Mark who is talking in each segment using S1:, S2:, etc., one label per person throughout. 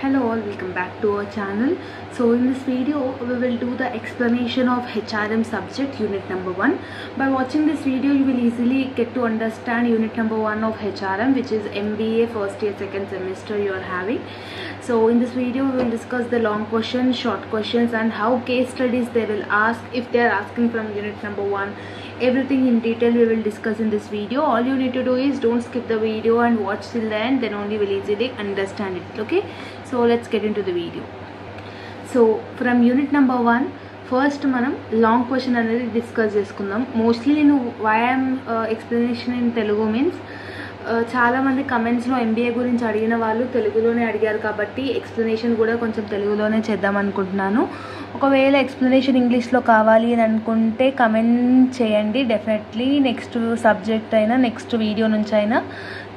S1: Hello all, welcome back to our channel. So in this video we will do the explanation of HRM subject unit number 1. By watching this video you will easily get to understand unit number 1 of HRM, which is MBA first year second semester you are having. So in this video we will discuss the long questions, short questions and how case studies they will ask if they are asking from unit number 1. Everything in detail we will discuss in this video. All you need to do is don't skip the video and watch till the end, then only will easily understand it. Okay, so let's get into the video. So from unit number 1 first మనం long question అనేది discuss చేసుకుందాం. Mostly నేను వైఎమ్ explanation in Telugu means చాలామంది కమెంట్స్లో MBA గురించి అడిగిన వాళ్ళు తెలుగులోనే అడిగారు కాబట్టి ఎక్స్ప్లెనేషన్ కూడా కొంచెం తెలుగులోనే చేద్దాం అనుకుంటున్నాను. ఒకవేళ ఎక్స్ప్లెనేషన్ ఇంగ్లీష్లో కావాలి అని అనుకుంటే కమెంట్ చేయండి. డెఫినెట్లీ నెక్స్ట్ సబ్జెక్ట్ అయినా నెక్స్ట్ వీడియో నుంచి అయినా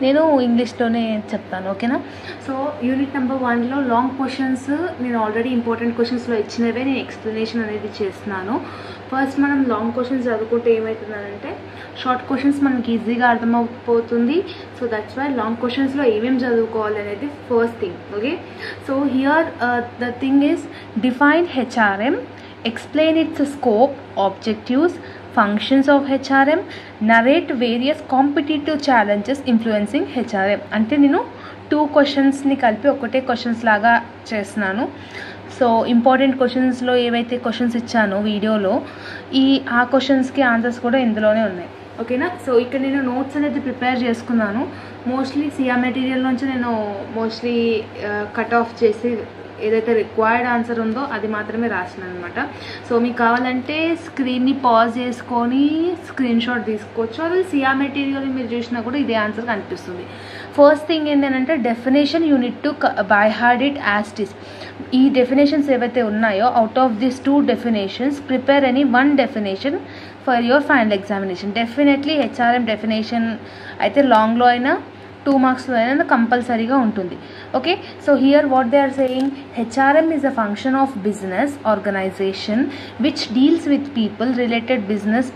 S1: నేను ఇంగ్లీష్లోనే చెప్తాను. ఓకేనా? సో యూనిట్ నెంబర్ 1లో లాంగ్ క్వశ్చన్స్ నేను ఆల్రెడీ ఇంపార్టెంట్ క్వశ్చన్స్లో ఇచ్చినవే నేను ఎక్స్ప్లెనేషన్ అనేది చేస్తున్నాను. ఫస్ట్ మనం లాంగ్ క్వశ్చన్స్ చదువుకుంటే ఏమవుతుందంటే షార్ట్ క్వశ్చన్స్ మనకి ఈజీగా అర్థమైపోతుంది. సో దట్స్ వై లాంగ్ క్వశ్చన్స్లో ఏమేమి చదువుకోవాలి అనేది first thing. Okay, so here the thing is define HRM, explain its scope, objectives, functions of HRM, narrate various competitive challenges influencing HRM. అంటే నేను 2 క్వశ్చన్స్ని కలిపి ఒకటే క్వశ్చన్స్ లాగా చేస్తున్నాను. సో ఇంపార్టెంట్ క్వశ్చన్స్లో ఏవైతే క్వశ్చన్స్ ఇచ్చానో వీడియోలో ఆ క్వశ్చన్స్కి ఆన్సర్స్ కూడా ఇందులోనే ఉన్నాయి. ఓకేనా? సో ఇక్కడ నేను నోట్స్ అనేది ప్రిపేర్ చేసుకున్నాను. మోస్ట్లీ సిఆర్ మెటీరియల్ నుంచి నేను మోస్ట్లీ కట్ ఆఫ్ చేసి ఏదైతే రిక్వైర్డ్ ఆన్సర్ ఉందో అది మాత్రమే రాసిన అనమాట. సో మీకు కావాలంటే స్క్రీన్ని పాజ్ చేసుకొని స్క్రీన్ షాట్ తీసుకోవచ్చు. అది సిఆర్ మెటీరియల్ మీరు చూసినా కూడా ఇదే ఆన్సర్ కనిపిస్తుంది. ఫస్ట్ థింగ్ ఏంటంటే definition unit to by heart it as it is. ఈ డెఫినేషన్స్ ఏవైతే ఉన్నాయో out of this 2 definitions prepare any 1 definition for your final examination. Definitely HRM definition అయితే లాంగ్లో అయినా 2 మార్క్స్లో అయినా కంపల్సరీగా ఉంటుంది. Okay, so here what they are saying, HRM is a function of business organization which deals with people related business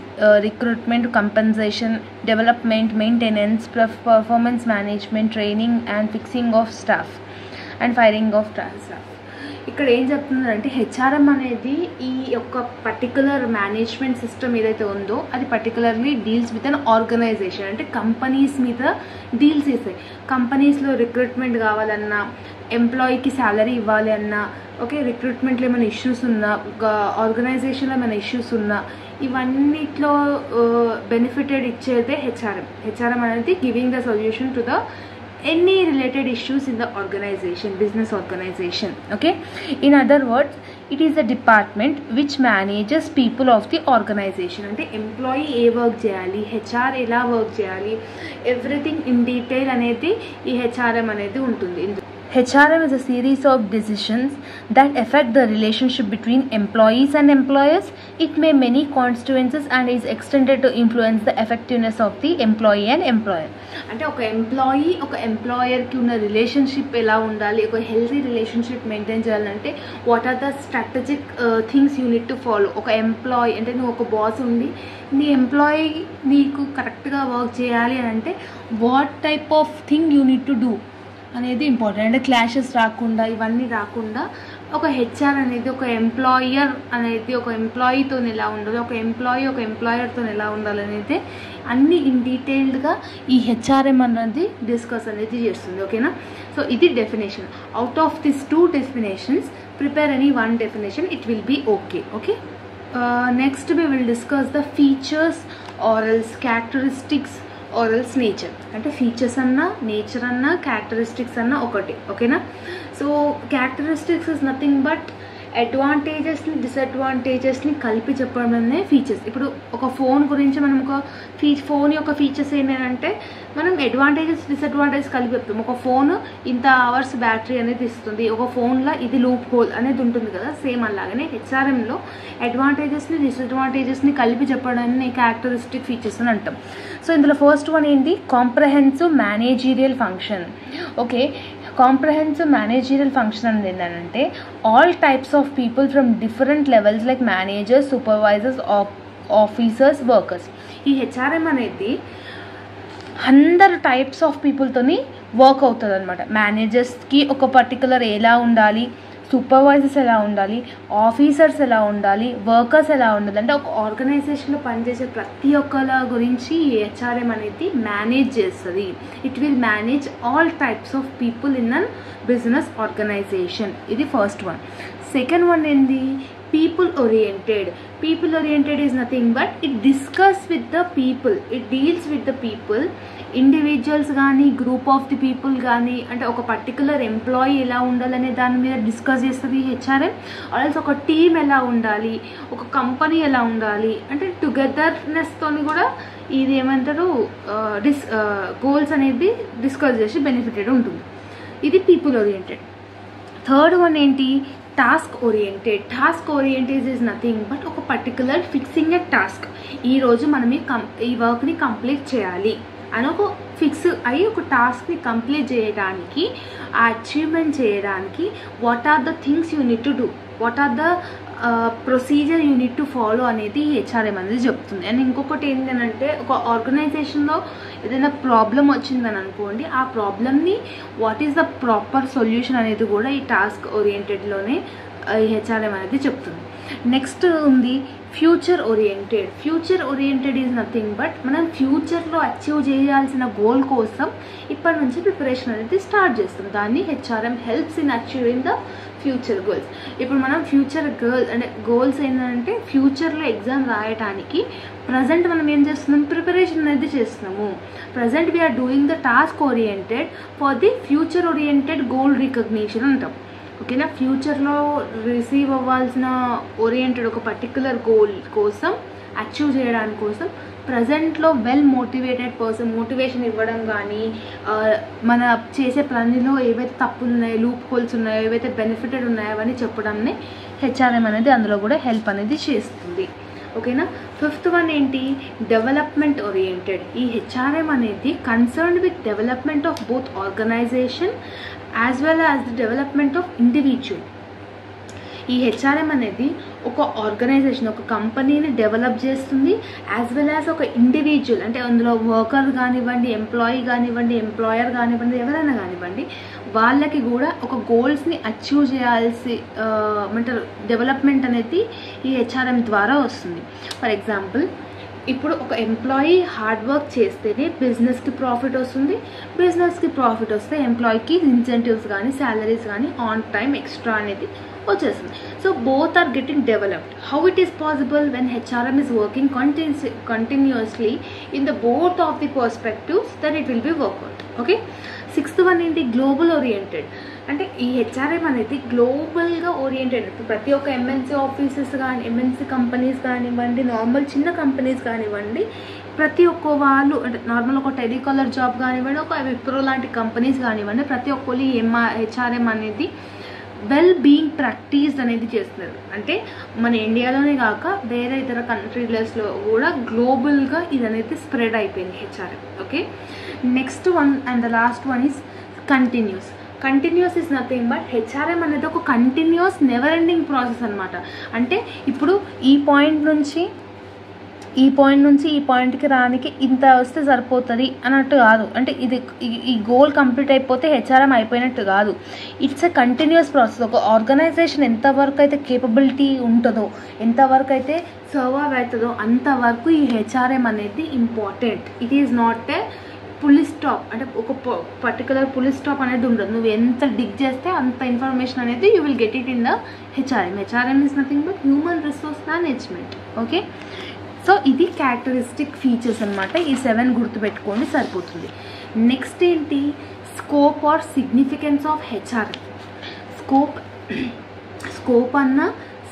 S1: recruitment, compensation, development, maintenance, performance management, training and fixing of staff and firing of staff. ఇక్కడ ఏం చెప్తున్నారంటే HRM అనేది ఈ యొక్క particular management system ఏదైతే ఉందో అది particularly deals with an organization. అంటే కంపెనీస్ మీద డీల్స్ చేస్తాయి. కంపెనీస్లో రిక్రూట్మెంట్ కావాలన్నా, ఎంప్లాయీకి శాలరీ ఇవ్వాలి అన్నా, ఓకే, రిక్రూట్మెంట్లో ఏమైనా ఇష్యూస్ ఉన్నా, ఆర్గనైజేషన్లో ఏమైనా ఇష్యూస్ ఉన్నా, ఇవన్నిట్లో బెనిఫిటెడ్ ఇచ్చేదే HRM అనేది giving the solution to the any related issues in the organization, business organization. Okay, in other words it is a department which manages people of the organization. అంటే employee ఏ work చేయాలి, HR ఎలా work చేయాలి, everything in detail అనేది ఈ HRM అనేది ఉంటుంది. HRM is a series of decisions that affect the relationship between employees and employers. It may many constituencies and is extended to influence the effectiveness of the employee and employer. అంటే ఒక employee ఒక ఎంప్లాయర్కి ఉన్న relationship ఎలా ఉండాలి, ఒక healthy relationship maintain చేయాలంటే what are the strategic things you need to follow. ఒక employee అంటే నువ్వు ఒక బాస్ ఉండి నీ ఎంప్లాయీ నీకు కరెక్ట్గా వర్క్ చేయాలి అని అంటే what type of thing you need to do అనేది ఇంపార్టెంట్. అంటే క్లాషెస్ రాకుండా, ఇవన్నీ రాకుండా ఒక HR అనేది ఒక ఎంప్లాయర్ అనేది ఒక ఎంప్లాయీతో ఎలా ఉండాలి, ఒక ఎంప్లాయీ ఒక ఎంప్లాయర్తో ఎలా ఉండాలి అనేది అన్నీ ఇన్ డీటెయిల్డ్గా ఈ HRM అనేది డిస్కస్ అనేది చేస్తుంది. ఓకేనా? సో ఇది definition. Out of this 2 definitions prepare any 1 definition, it will be okay. Okay, next we will discuss the features or else characteristics or else nature. అంటే ఫీచర్స్ అన్నా, నేచర్ అన్నా, క్యారెక్టరిస్టిక్స్ అన్నా ఒకటి. ఓకేనా? So characteristics is nothing but అడ్వాంటేజెస్ని డిసడ్వాంటేజెస్ని కలిపి చెప్పడమే ఫీచర్స్. ఇప్పుడు ఒక ఫోన్ గురించి మనం ఒక ఫోన్ యొక్క ఫీచర్స్ ఏంటంటే మనం అడ్వాంటేజెస్ డిసడ్వాంటేజెస్ కలిపి చెప్తాం. ఒక ఫోన్ ఇంత అవర్స్ బ్యాటరీ అనేది ఇస్తుంది, ఒక ఫోన్లో ఇది లూప్ హోల్ అనేది ఉంటుంది కదా. సేమ్ అలాగనే HRMలో అడ్వాంటేజెస్ని డిసడ్వాంటేజెస్ని కలిపి చెప్పడాన్ని క్యారెక్టరిస్టిక్ ఫీచర్స్ అని అంటాం. సో ఇందులో ఫస్ట్ వన్ ఏంటి, comprehensive managerial function. Okay, comprehensive managerial function అనేది ఏంటంటే all types of people from different levels like managers, supervisors, officers, workers. ఈ HRM అనేది అందరు టైప్స్ ఆఫ్ పీపుల్తోని వర్క్ అవుతుంది అనమాట. మేనేజర్స్కి ఒక పర్టికులర్ ఎలా ఉండాలి, సూపర్వైజర్స్ ఎలా ఉండాలి, ఆఫీసర్స్ ఎలా ఉండాలి, వర్కర్స్ ఎలా ఉండాలి, అంటే ఒక ఆర్గనైజేషన్లో పనిచేసే ప్రతి ఒక్కల గురించి హెచ్ఆర్ఎం అనేది మేనేజ్ చేస్తుంది. It will manage all types of people in an business organization. ఇది ఫస్ట్ వన్. సెకండ్ వన్ ఏంది, people oriented. People oriented is nothing but it discuss with the people, it deals with the people, individuals కానీ group of the people కానీ, అంటే ఒక particular employee ఎలా ఉండాలనే దాని మీద డిస్కస్ చేస్తుంది హెచ్ఆర్ఎం. ఆల్సో ఒక టీమ్ ఎలా ఉండాలి, ఒక కంపెనీ ఎలా ఉండాలి, అంటే టుగెదర్నెస్తో కూడా ఇది ఏమంటారు గోల్స్ అనేది డిస్కస్ చేసి బెనిఫిటెడ్ ఉంటుంది. ఇది పీపుల్ ఓరియంటెడ్. థర్డ్ వన్ ఏంటి, task oriented. Task oriented is nothing but ఒక పర్టికులర్ ఫిక్సింగ్ ఎ టాస్క్. ఈరోజు మనం ఈ వర్క్ని కంప్లీట్ చేయాలి అని ఒక ఫిక్స్ అయ్యి ఒక టాస్క్ని కంప్లీట్ చేయడానికి, ఆ అచీవ్మెంట్ చేయడానికి what are the things you need to do, what are the procedure you need to follow అనేది హెచ్ఆర్ఎం అనేది చెప్తుంది. అండ్ ఇంకొకటి ఏంటంటే ఒక ఆర్గనైజేషన్లో ఏదైనా ప్రాబ్లం వచ్చిందని అనుకోండి, ఆ ప్రాబ్లమ్ని what is the proper solution అనేది కూడా ఈ టాస్క్ ఓరియంటెడ్లోనే హెచ్ఆర్ఎం అనేది చెప్తుంది. నెక్స్ట్ ఉంది future oriented. Future oriented is nothing but మనం ఫ్యూచర్లో అచీవ్ చేయాల్సిన గోల్ కోసం ఇప్పటి నుంచి ప్రిపరేషన్ అనేది స్టార్ట్ చేస్తాం. దాన్ని HRM helps in achieving the future goals. ఇప్పుడు మనం ఫ్యూచర్ గోల్స్ ఏంటంటే ఫ్యూచర్లో ఎగ్జామ్ రాయడానికి ప్రజెంట్ మనం ఏం చేస్తున్నాం, ప్రిపరేషన్ అనేది చేస్తున్నాము. Present we are doing the task oriented for the future oriented goal recognition అంటాం. ఓకేనా, ఫ్యూచర్లో రిసీవ్ అవ్వాల్సిన ఓరియంటెడ్ ఒక పర్టికులర్ గోల్ కోసం అచీవ్ చేయడానికి కోసం ప్రజెంట్లో వెల్ మోటివేటెడ్ పర్సన్ మోటివేషన్ ఇవ్వడం కానీ, మన చేసే పనిలో ఏవైతే తప్పులు ఉన్నాయో, లూప్ హోల్స్ ఉన్నాయో, ఏవైతే బెనిఫిటెడ్ ఉన్నాయో అవన్నీ చెప్పడాన్ని హెచ్ఆర్ఎం అనేది అందులో కూడా హెల్ప్ అనేది చేస్తుంది. ఓకేనా. ఫిఫ్త్ వన్ ఏంటి, డెవలప్మెంట్ ఓరియంటెడ్. ఈ హెచ్ఆర్ఎం అనేది concerned with development of both organization as well as the development of individual. ఈ హెచ్ఆర్ఎం అనేది ఒక ఆర్గనైజేషన్, ఒక కంపెనీని డెవలప్ చేస్తుంది, యాజ్ వెల్ యాజ్ ఒక ఇండివిజువల్, అంటే అందులో వర్కర్ కానివ్వండి, ఎంప్లాయీ కానివ్వండి, ఎంప్లాయర్ కానివ్వండి, ఎవరైనా కానివ్వండి, వాళ్ళకి కూడా ఒక గోల్స్ని అచీవ్ చేయాల్సి అంటే డెవలప్మెంట్ అనేది ఈ హెచ్ఆర్ఎం ద్వారా వస్తుంది. ఫర్ ఎగ్జాంపుల్, ఇప్పుడు ఒక ఎంప్లాయీ హార్డ్ వర్క్ చేస్తేనే బిజినెస్కి ప్రాఫిట్ వస్తుంది, బిజినెస్కి ప్రాఫిట్ వస్తే ఎంప్లాయీకి ఇన్సెంటివ్స్ కానీ శాలరీస్ కానీ ఆన్ టైమ్ ఎక్స్ట్రా అనేది వచ్చేస్తుంది. So both are getting developed. How it is possible when HRM is working continuously in the both of the perspectives, then it will be work out. Okay. Sixth one ఏంటి, global oriented. అంటే ఈ HRM అనేది గ్లోబల్గా ఓరియంటెడ్. ప్రతి ఒక్క MNC offices కానీ, MNC companies కానివ్వండి, నార్మల్ చిన్న కంపెనీస్ కానివ్వండి, ప్రతి ఒక్క వాళ్ళు అంటే నార్మల్ ఒక టెలికాలర్ జాబ్ కానివ్వండి, ఒక విప్రో లాంటి కంపెనీస్ కానివ్వండి, ప్రతి ఒక్కరు హెచ్ఆర్ఎం అనేది వెల్ బీయింగ్ ప్రాక్టీస్ అనేది చేస్తున్నారు. అంటే మన ఇండియాలోనే కాక వేరే ఇతర కంట్రీస్లో కూడా గ్లోబల్గా ఇది అనేది స్ప్రెడ్ అయిపోయింది HRM. Okay. Next one and the last one is continuous. Continuous is nothing but HRM అనేది ఒక కంటిన్యూస్ నెవర్ ఎండింగ్ ప్రాసెస్ అనమాట. అంటే ఇప్పుడు ఈ పాయింట్ నుంచి ఈ పాయింట్కి రానికి ఇంత వస్తే సరిపోతుంది అన్నట్టు కాదు. అంటే ఇది ఈ గోల్ కంప్లీట్ అయిపోతే హెచ్ఆర్ఎం అయిపోయినట్టు కాదు. It's a continuous process. ఒక ఆర్గనైజేషన్ ఎంతవరకు అయితే కేపబిలిటీ ఉంటుందో, ఎంతవరకు అయితే సర్వైవ్ అవుతుందో అంతవరకు ఈ హెచ్ఆర్ఎం అనేది important. It is not a పులి స్టాప్. అంటే ఒక పర్టికులర్ పులి స్టాప్ అనేది ఉండదు. నువ్వు ఎంత డిగ్ చేస్తే అంత ఇన్ఫర్మేషన్ అనేది you will get it in the HRM. HRM is nothing but human resource management. Okay. So ఇది క్యారెక్టరిస్టిక్ ఫీచర్స్ అనమాట. ఈ 7 గుర్తుపెట్టుకోండి సరిపోతుంది. నెక్స్ట్ ఏంటి, scope or significance of HRM. Scope అన్న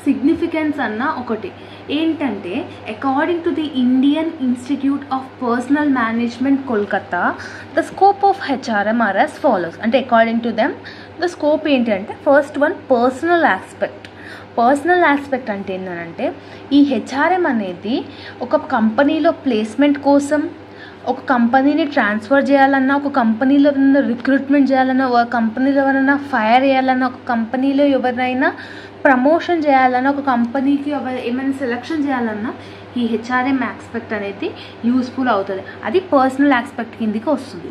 S1: సిగ్నిఫికెన్స్ అన్న ఒకటి. ఏంటంటే according to the Indian Institute of Personnel Management Kolkata, the scope of HRM are as follows. అంటే according to them the scope ఏంటంటే first one personnel aspect. Personnel aspect అంటే ఏంటంటే ఈ HRM అనేది ఒక కంపెనీలో ప్లేస్మెంట్ కోసం, ఒక కంపెనీని ట్రాన్స్ఫర్ చేయాలన్నా, ఒక కంపెనీలో రిక్రూట్మెంట్ చేయాలన్నా, ఒక కంపెనీలో ఎవరైనా ఫైర్ చేయాలన్నా, ఒక కంపెనీలో ఎవరైనా ప్రమోషన్ చేయాలన్నా, ఒక కంపెనీకి ఏమైనా సెలెక్షన్ చేయాలన్నా ఈ హెచ్ఆర్ఎం ఆస్పెక్ట్ అనేది యూస్ఫుల్ అవుతుంది. అది పర్సనల్ ఆస్పెక్ట్ కిందికి వస్తుంది.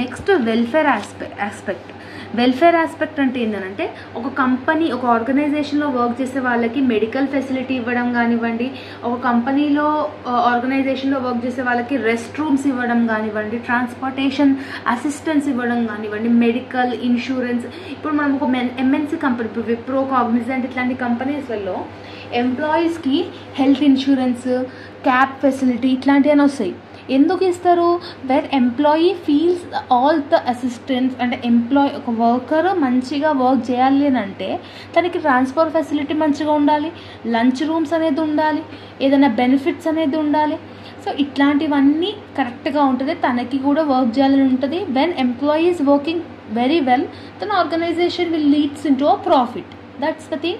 S1: Next welfare aspect. Welfare aspect అంటే ఏంటంటే ఒక కంపెనీ, ఒక ఆర్గనైజేషన్లో వర్క్ చేసే వాళ్ళకి మెడికల్ ఫెసిలిటీ ఇవ్వడం కానివ్వండి, ఒక కంపెనీలో ఆర్గనైజేషన్లో వర్క్ చేసే వాళ్ళకి రెస్ట్ రూమ్స్ ఇవ్వడం కానివ్వండి, ట్రాన్స్పోర్టేషన్ అసిస్టెన్స్ ఇవ్వడం కానివ్వండి, మెడికల్ ఇన్సూరెన్స్. ఇప్పుడు మనం ఒక ఎంఎన్సీ కంపెనీ, ఇప్పుడు విప్రో, కాగ్నిజెంట్ ఇట్లాంటి కంపెనీస్లలో ఎంప్లాయీస్కి హెల్త్ ఇన్సూరెన్స్, క్యాబ్ ఫెసిలిటీ ఇట్లాంటివన్నీ వస్తాయి. ఎందుకు ఇస్తారు? Where employee feels all the assistance. అంటే ఒక వర్కర్ మంచిగా వర్క్ చేయాలి అని అంటే తనకి ట్రాన్స్పోర్ట్ ఫెసిలిటీ మంచిగా ఉండాలి, లంచ్ రూమ్స్ అనేది ఉండాలి, ఏదైనా బెనిఫిట్స్ అనేది ఉండాలి. సో ఇట్లాంటివన్నీ కరెక్ట్గా ఉంటుంది, తనకి కూడా వర్క్ చేయాలని ఉంటుంది. When employee is working very well, then organization will leads in to a profit. That's the thing.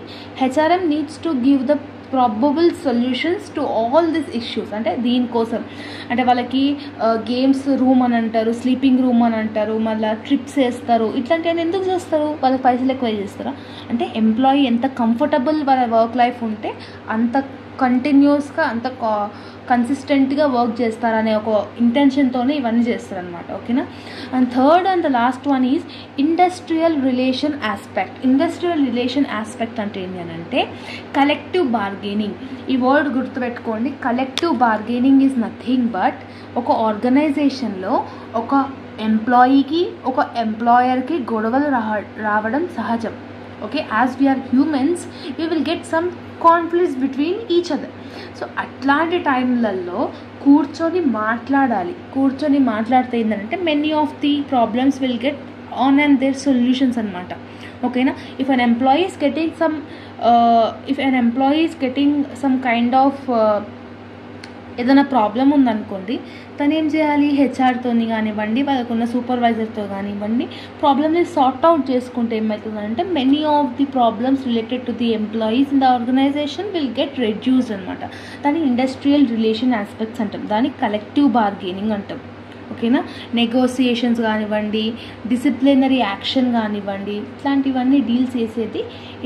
S1: HRM needs to give the probable solutions to all these issues. అంటే దీనికోసం అంటే వాళ్ళకి గేమ్స్ రూమ్ అని అంటారు, sleeping room అని అంటారు, మళ్ళీ trips వేస్తారు. ఇట్లాంటివన్నీ ఎందుకు చేస్తారు? వాళ్ళకి పైసలు ఎక్కువ చేస్తారా? అంటే ఎంప్లాయీ ఎంత కంఫర్టబుల్ వాళ్ళ వర్క్ లైఫ్ ఉంటే అంత కంటిన్యూస్గా, అంత కన్సిస్టెంట్గా వర్క్ చేస్తారనే ఒక ఇంటెన్షన్తోనే ఇవన్నీ చేస్తారనమాట. ఓకేనా? And third and the last one is industrial relation aspect. Industrial relation aspect అంటే ఏంటి అని అంటే కలెక్టివ్ బార్గెనింగ్. ఈ వర్డ్ గుర్తుపెట్టుకోండి. Collective bargaining is nothing but ఒక ఆర్గనైజేషన్లో ఒక ఎంప్లాయీకి, ఒక ఎంప్లాయర్కి గొడవలు రావడం సహజం. Okay, as we are humans we will get some conflicts between each other. So అట్లాంటి టైంలలో కూర్చొని మాట్లాడాలి. కూర్చొని మాట్లాడితే ఏంటంటే many of the problems will get on and their solutions అనమాట. ఓకేనా? If an employee is getting some kind of ఏదైనా ప్రాబ్లం ఉందనుకోండి, తను ఏం చేయాలి? హెచ్ఆర్తోని కానివ్వండి, వాళ్ళకున్న సూపర్వైజర్తో కానివ్వండి ప్రాబ్లమ్ని సార్ట్ అవుట్ చేసుకుంటే ఏమవుతుందంటే many of the problems related to the employees in the organization will get reduced అనమాట. దాన్ని ఇండస్ట్రియల్ రిలేషన్ ఆస్పెక్ట్స్ అంటాం, దాన్ని కలెక్టివ్ బార్గెనింగ్ అంటాం. ఓకేనా? నెగోసియేషన్స్ కానివ్వండి, డిసిప్లినరీ యాక్షన్ కానివ్వండి, ఇట్లాంటివన్నీ డీల్ చేసేది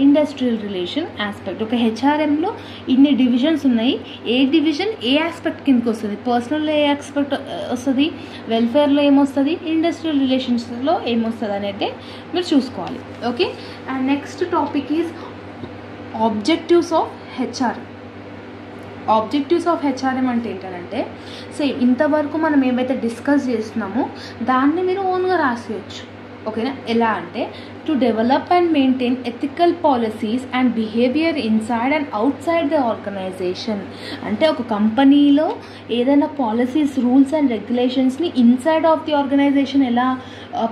S1: ఇండస్ట్రియల్ రిలేషన్ ఆస్పెక్ట్. ఒక హెచ్ఆర్ఎంలో ఇన్ని డివిజన్స్ ఉన్నాయి. ఏ డివిజన్ ఏ ఆస్పెక్ట్ కిందకి వస్తుంది? పర్సనల్లో ఏ ఆస్పెక్ట్ వస్తుంది, వెల్ఫేర్లో ఏమొస్తుంది, ఇండస్ట్రియల్ రిలేషన్స్లో ఏమొస్తుంది అనేది మీరు చూసుకోవాలి. Okay, and next topic is objectives of HRM. Objectives of HRM అంటే ఏంటంటే సేమ్ ఇంతవరకు మనం ఏమైతే డిస్కస్ చేస్తున్నామో దాన్ని మీరు ఓన్గా రాసేయచ్చు. ఓకేనా? ఎలా అంటే to develop and maintain ethical policies and behaviour inside and outside the organization. అంటే ఒక కంపెనీలో ఏదైనా పాలసీస్, రూల్స్ అండ్ రెగ్యులేషన్స్ని ఇన్సైడ్ ఆఫ్ ది ఆర్గనైజేషన్ ఎలా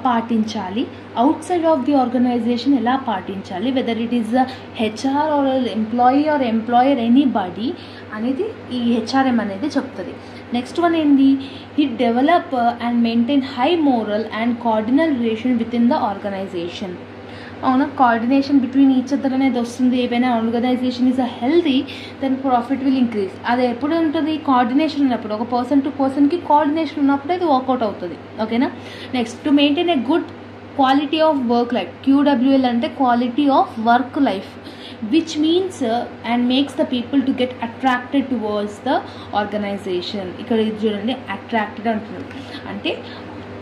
S1: పాటించాలి, outside of the organization ఎలా పాటించాలి, whether it is HR or employee or employer anybody అనేది ఈ హెచ్ఆర్ఎం అనేది చెప్తుంది. నెక్స్ట్ వన్ ఏంటి? It develop and maintain high moral and cordial relation within the organization. అవునా? కోఆర్డినేషన్ బిట్వీన్ ఈచ్ అదర్ అనేది వస్తుంది. ఏవైనా organization is a healthy, then profit will increase. అది ఎప్పుడు ఉంటుంది? కోఆర్డినేషన్ ఉన్నప్పుడు. ఒక పర్సన్ టు పర్సన్కి కోఆర్డినేషన్ ఉన్నప్పుడు అది వర్కౌట్ అవుతుంది. ఓకేనా? Next to maintain a good quality of work life. QWL అంటే quality of work life, which means and makes the people to get attracted towards the organization. ఇక్కడ ఇది చూడండి, అట్రాక్టెడ్ అంటున్నారు. అంటే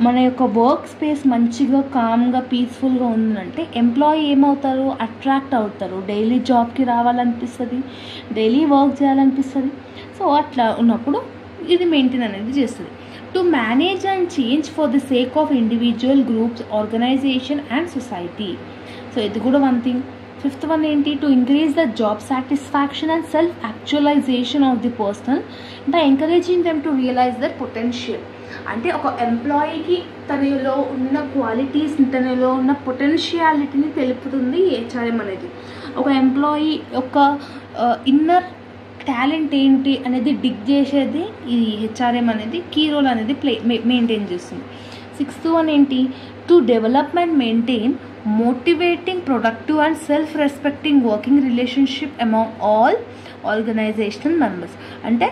S1: మన యొక్క వర్క్ స్పేస్ మంచిగా, కామ్గా, పీస్ఫుల్గా ఉందంటే ఎంప్లాయీ ఏమవుతారు? అట్రాక్ట్ అవుతారు. డైలీ జాబ్కి రావాలనిపిస్తుంది, డైలీ వర్క్ చేయాలనిపిస్తుంది. సో అట్లా ఉన్నప్పుడు ఇది మెయింటైన్ అనేది చేస్తుంది. To manage and change for the sake of individual, groups, organization and society. So ఇది కూడా వన్ థింగ్. ఫిఫ్త్ వన్ ఏంటి? To increase the job satisfaction and self actualization of the person by encouraging them to realize their potential. అంటే ఒక ఎంప్లాయీకి తనలో ఉన్న qualities, తనలో ఉన్న పొటెన్షియాలిటీని తెలుపుతుంది హెచ్ఆర్ఎం అనేది. ఒక ఎంప్లాయీ యొక్క ఇన్నర్ టాలెంట్ ఏంటి అనేది డిగ్ చేసేది ఈ హెచ్ఆర్ఎం అనేది కీ రోల్ అనేది మెయింటైన్ చేస్తుంది. సిక్స్త్ వన్ ఏంటి? To develop and maintain motivating, productive and self respecting working relationship among all organizational members. అంటే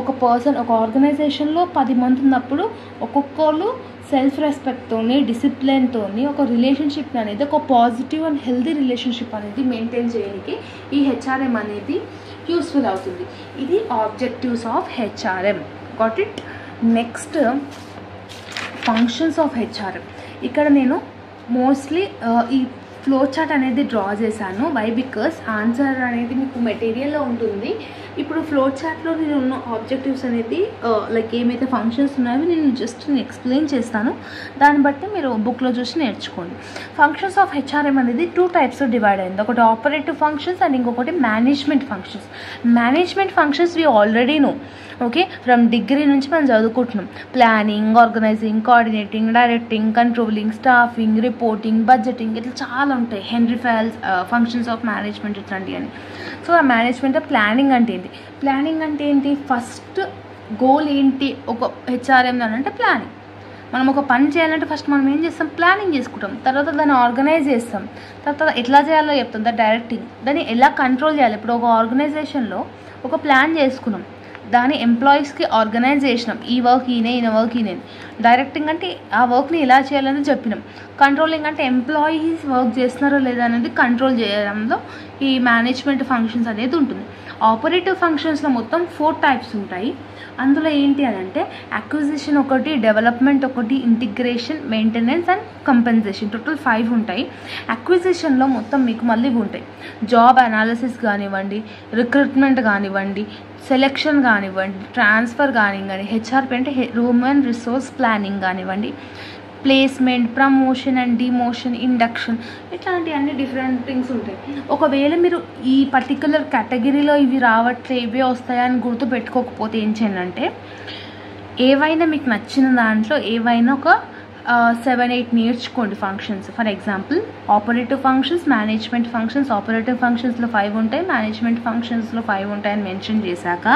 S1: ఒక పర్సన్ ఒక ఆర్గనైజేషన్లో 10 మంది ఉన్నప్పుడు ఒక్కొక్కరు సెల్ఫ్ రెస్పెక్ట్తోని డిసిప్లిన్తోని ఒక రిలేషన్షిప్ అనేది ఒక పాజిటివ్ అండ్ హెల్దీ రిలేషన్షిప్ అనేది మెయింటైన్ చేయడానికి ఈ హెచ్ఆర్ఎం అనేది యూస్ఫుల్ అవుతుంది. ఇది objectives of HRM. Got it. Next functions of HRM. ఇక్కడ నేను మోస్ట్లీ ఈ ఫ్లో చార్ట్ అనేది డ్రా చేశాను. వై? బికాస్ ఆన్సర్ అనేది మీకు మెటీరియల్లో ఉంటుంది. ఇప్పుడు ఫ్లో చార్ట్లో నేను ఉన్న ఆబ్జెక్టివ్స్ అనేది లైక్ ఏమైతే ఫంక్షన్స్ ఉన్నాయో నేను ఎక్స్ప్లెయిన్ చేస్తాను. దాన్ని బట్టి మీరు బుక్లో చూసి నేర్చుకోండి. ఫంక్షన్స్ ఆఫ్ హెచ్ఆర్ఎం అనేది 2 టైప్స్లో డివైడ్ అయింది. ఒకటి ఆపరేటివ్ ఫంక్షన్స్ అండ్ ఇంకొకటి management functions. Management functions we already know. Okay, from degree నుంచి మనం చదువుకుంటున్నాం. Planning, organizing, coordinating, directing, controlling, staffing, reporting, budgeting, ఇట్లా చాలా ఉంటాయి. Henry Fayol's functions of management ఇట్లాంటివి అని. సో ఆ మేనేజ్మెంట్ ప్లానింగ్ అంటే ఏంటి? ప్లానింగ్ అంటే ఏంటి? ఫస్ట్ గోల్ ఏంటి ఒక హెచ్ఆర్ఎం అంటే ప్లానింగ్. మనం ఒక పని చేయాలంటే ఫస్ట్ మనం ఏం చేస్తాం? ప్లానింగ్ చేసుకుంటాం. తర్వాత దాన్ని ఆర్గనైజ్ చేస్తాం. తర్వాత ఎట్లా చేయాలో చెప్తాం. డైరెక్టింగ్, దాన్ని ఎలా కంట్రోల్ చేయాలి. ఇప్పుడు ఒక ఆర్గనైజేషన్లో ఒక ప్లాన్ చేసుకున్నాం, దాని ఎంప్లాయీస్కి ఆర్గనైజ్ చేసినాం. ఈ వర్క్ ఈయన వర్క్ ఈయన. డైరెక్టింగ్ అంటే ఆ వర్క్ని ఎలా చేయాలని చెప్పినాం. కంట్రోలింగ్ అంటే ఎంప్లాయీస్ వర్క్ చేస్తున్నారో లేదా అనేది కంట్రోల్ చేయడంలో ఈ మేనేజ్మెంట్ ఫంక్షన్స్ అనేది ఉంటుంది. ఆపరేటివ్ ఫంక్షన్స్లో మొత్తం 4 టైప్స్ ఉంటాయి. అందులో ఏంటి అని అంటే అక్విజిషన్ ఒకటి, డెవలప్మెంట్ ఒకటి, integration, maintenance and compensation. Total 5 ఉంటాయి. అక్విజిషన్లో మొత్తం మీకు మళ్ళీ ఉంటాయి. జాబ్ అనాలిసిస్ కానివ్వండి, రిక్రూట్మెంట్ కానివ్వండి, సెలెక్షన్ కానివ్వండి, ట్రాన్స్ఫర్ కానివ్వండి, హెచ్ఆర్పి అంటే హ్యూమన్ రిసోర్స్ ప్లానింగ్ కానివ్వండి, placement, promotion and demotion, induction, ఇట్లాంటి అన్ని డిఫరెంట్ థింగ్స్ ఉంటాయి. ఒకవేళ మీరు ఈ పర్టికులర్ కేటగిరీలో ఇవి రావట్లే, ఇవే వస్తాయని గుర్తు పెట్టుకోకపోతే ఏం చేయాలంటే ఏవైనా మీకు నచ్చిన దాంట్లో ఏవైనా ఒక 7-8 నేర్చుకోండి functions. For example operative functions, management functions. Operative ఫంక్షన్స్లో 5 ఉంటాయి, మేనేజ్మెంట్ ఫంక్షన్స్లో 5 ఉంటాయని మెన్షన్ చేశాక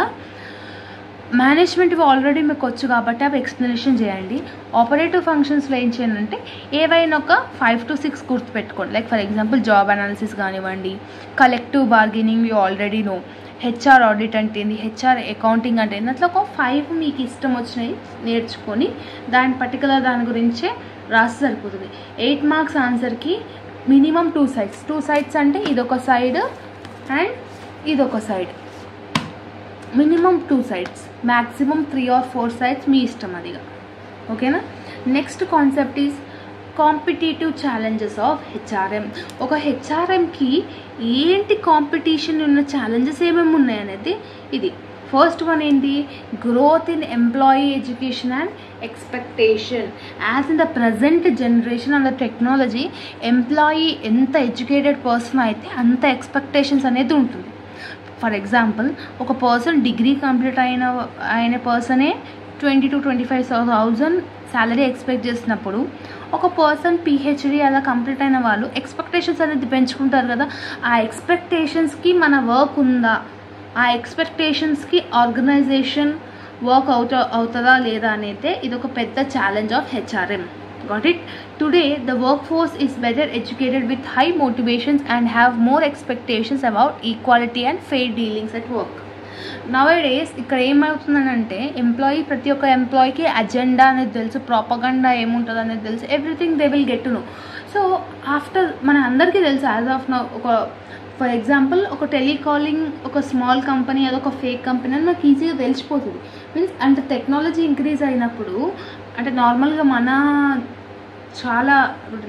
S1: మేనేజ్మెంట్ ఇవి ఆల్రెడీ మీకు వచ్చు కాబట్టి అవి ఎక్స్ప్లెనేషన్ చేయండి. ఆపరేటివ్ ఫంక్షన్స్లో ఏం చేయాలంటే ఏవైనా ఒక 5 to 6 గుర్తుపెట్టుకోండి. Like for example job analysis కానివ్వండి, collective bargaining you already know, HR audit అంటే ఏంది, హెచ్ఆర్ అకౌంటింగ్ అంటే ఏంది, అట్లా ఒక 5 మీకు ఇష్టం వచ్చినవి నేర్చుకొని దాని గురించే రాసి సరిపోతుంది. 8 మార్క్స్ ఆన్సర్కి మినిమం 2 sides. 2 sides అంటే ఇదొక సైడ్ అండ్ ఇదొక side. Minimum 2 sides, maximum 3 or 4 sides మీ ఇష్టం అదిగా. ఓకేనా. Next concept is competitive challenges of HRM. ఒక హెచ్ఆర్ఎంకి ఏంటి కాంపిటీషన్ ఉన్న ఛాలెంజెస్ ఏమేమి ఉన్నాయి అనేది ఇది. ఫస్ట్ వన్ ఏంటి? Growth in employee education and expectation. As in the present generation and the technology, employee ఎంత ఎడ్యుకేటెడ్ పర్సన్ అయితే అంత ఎక్స్పెక్టేషన్స్ అనేది ఉంటుంది. ఫర్ ఎగ్జాంపుల్ ఒక పర్సన్ డిగ్రీ కంప్లీట్ అయిన పర్సనే 20 to 25,000 శాలరీ ఎక్స్పెక్ట్ చేసినప్పుడు ఒక పర్సన్ పిహెచ్డి అలా కంప్లీట్ అయిన వాళ్ళు ఎక్స్పెక్టేషన్స్ అనేది పెంచుకుంటారు కదా. ఆ ఎక్స్పెక్టేషన్స్కి మన వర్క్ ఉందా, ఆ ఎక్స్పెక్టేషన్స్కి ఆర్గనైజేషన్ వర్క్ అవుతుందా లేదా అనేది ఇది ఒక పెద్ద challenge of HRM. Got it? Today, the workforce is better educated with high motivations and have more expectations about equality and fair dealings at work. Nowadays, ఇక్కడ ఏమవుతుందంటే ప్రతి ఒక్క ఎంప్లాయీకి అజెండా అనేది తెలుసు, ప్రాపగండా ఏముంటుంది అనేది తెలుసు, everything they will get to know. So after మన అందరికీ తెలుసు యాజ్ ఆఫ్ నౌ ఒక ఫర్ ఎగ్జాంపుల్ ఒక టెలికాలింగ్ ఒక స్మాల్ కంపెనీ అదొక ఫేక్ కంపెనీ అని మనకు ఈజీగా తెలిసిపోతుంది. మీన్స్ అంటే టెక్నాలజీ ఇంక్రీజ్ అయినప్పుడు అంటే నార్మల్గా మన చాలా